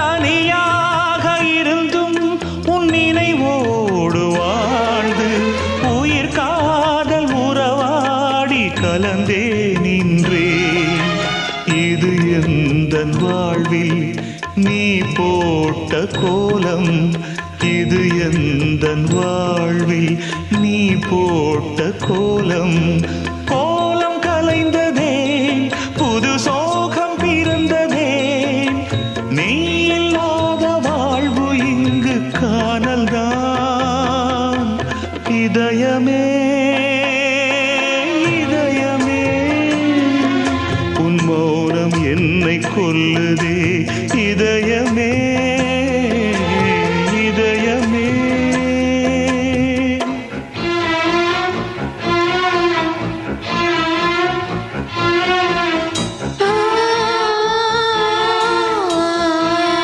தனியாக இருந்தும் உன் நினைவோடு வாழ்ந்து உயிர் காதல் உறவாடி கலந்தே நின்றேன். இது எந்தன் வாழ்வில் நீ போட்ட கோலம். இது எந்தன் வாழ்வில் நீ போட்ட கோலம். கோலம் கலைந்ததே, புது சோகம் பிறந்ததே. நீ இல்லாத வாழ்வு இங்கு காணல்தான். இதயமே இதயமே உன் மௌனம் என்னை கொல்லுதே. இதயமே